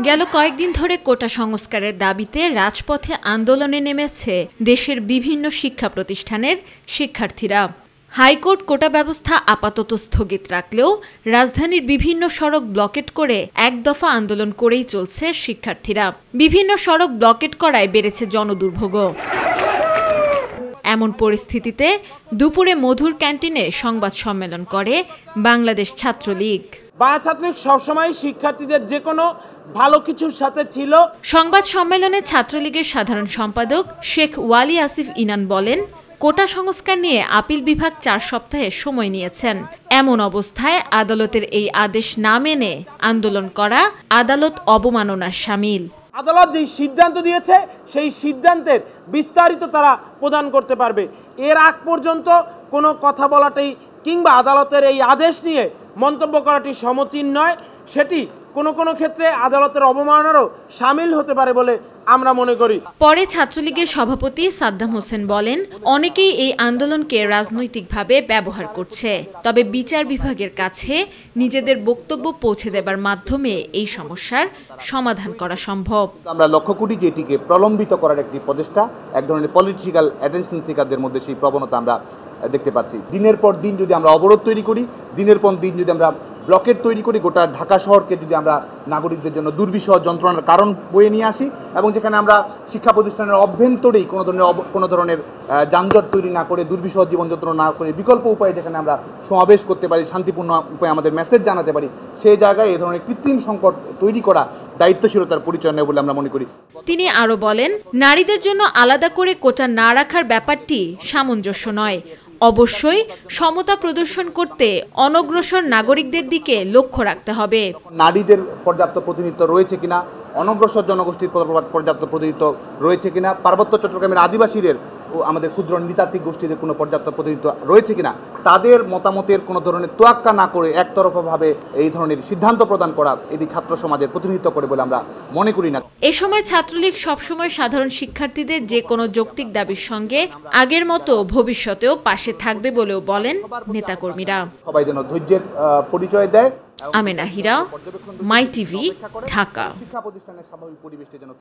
গেল কয়েকদিন ধরে কোটা সংস্কারের দাবিতে রাজপথে আন্দোলনে নেমেছে দেশের বিভিন্ন শিক্ষা প্রতিষ্ঠানের শিক্ষার্থীরা। হাইকোর্ট কোটা ব্যবস্থা আপাতত স্থগিত রাখলেও রাজধানীর বিভিন্ন সড়ক ব্লকেট করে এক দফা আন্দোলন করেই চলছে শিক্ষার্থীরা। বিভিন্ন সড়ক ব্লকেট করায় বেড়েছে জনদুর্ভোগও। এমন পরিস্থিতিতে দুপুরে মধুর ক্যান্টিনে সংবাদ সম্মেলন করে বাংলাদেশ ছাত্রলীগ। বাংলা ছাত্রলীগ সবসময় শিক্ষার্থীদের যে কোনো ভালো কিছুর সাথে ছিল। সংবাদ সম্মেলনে ছাত্রলীগের সাধারণ সম্পাদক শেখ ওয়ালি আসিফ ইনান বলেন, কোটা সংস্কার নিয়ে আপিল বিভাগ 4 সপ্তাহের সময় নিয়েছেন। এমন অবস্থায় আদালতের এই আদেশ না মেনে আন্দোলন করা আদালত অবমাননার শামিল। আদালত যেই সিদ্ধান্ত দিয়েছে সেই সিদ্ধান্তের বিস্তারিত তারা প্রদান করতে পারবে। এর আগ পর্যন্ত কোনো কথা বলাটাই কিংবা আদালতের এই আদেশ নিয়ে মন্তব্য করাটি সমীচীন নয়। সেটি কোনো ক্ষেত্রে আদালতের অবমাননারও শামিল হতে পারে বলে আমরা মনে করি। পরে ছাত্রলীগের সভাপতি সাদ্দাম হোসেন বলেন, অনেকেই এই আন্দোলনকে রাজনৈতিকভাবে ব্যবহার করছে, তবে বিচার বিভাগের কাছে নিজেদের বক্তব্য পৌঁছে দেবার মাধ্যমে এই সমস্যার সমাধান করা সম্ভব। আমরা লক্ষ্য করি যে এটিকে প্রলম্বিত করার একটি প্রচেষ্টা, এক ধরনের পলিটিক্যাল অ্যাটেনশন সিকারদের মধ্যে সেই প্রবণতা আমরা দেখতে পাচ্ছি। দিনের পর দিন যদি আমরা অবরোধ তৈরি করি, দিনের পর দিন যদি আমরা ব্লকেট তৈরি করি, গোটা ঢাকা শহরকে যদি আমরা নাগরিকদের জন্য দুর্বিষহ যন্ত্রণার কারণ বয়ে নিয়ে আসি এবং যেখানে আমরা শিক্ষা প্রতিষ্ঠানের অভ্যন্তরেই কোনো ধরনের যানজট তৈরি না করে, দুর্বিষহ জীবন যন্ত্রণা না করে বিকল্প উপায়ে যেখানে আমরা সমাবেশ করতে পারি, শান্তিপূর্ণ উপায়ে আমাদের মেসেজ জানাতে পারি, সেই জায়গায় এই ধরনের কৃত্রিম সংকট তৈরি করা দায়িত্বশীলতার পরিচয় নেই বলে আমরা মনে করি। তিনি আরও বলেন, নারীদের জন্য আলাদা করে কোটা না রাখার ব্যাপারটি সামঞ্জস্য নয়। অবশ্যই সমতা প্রদর্শন করতে অনগ্রসর নাগরিকদের দিকে লক্ষ্য রাখতে হবে। নারীদের পর্যাপ্ত প্রতিনিধিত্ব রয়েছে কিনা, অনগ্রসর জনগোষ্ঠীর পর্যাপ্ত প্রতিনিধিত্ব রয়েছে কিনা, পার্বত্য চট্টগ্রামের আদিবাসীদের ও আমাদের ক্ষুদ্র নৃতাত্ত্বিক গোষ্ঠীদের কোনো পর্যাপ্ত প্রতিনিধিত্ব রয়েছে কিনা, তাদের মতামতের কোনো ধরনের তোয়াক্কা না করে একতরফাভাবে এই ধরনের সিদ্ধান্ত প্রদান করা এটি ছাত্র সমাজের প্রতিনিধিত্ব করে বলে আমরা মনে করি না। এ সময় ছাত্রলীগ সবসময় সাধারণ শিক্ষার্থীদের যে কোনো যৌক্তিক দাবির সঙ্গে আগের মতো ভবিষ্যতেও পাশে থাকবে বলেও বলেন নেতাকর্মীরা। সবাই যেন ধৈর্যের পরিচয় দেয়। আমেনা হিরা, মাই টিভি, ঢাকা। শিক্ষা প্রতিষ্ঠানের স্বাভাবিক পরিবেশটা যেন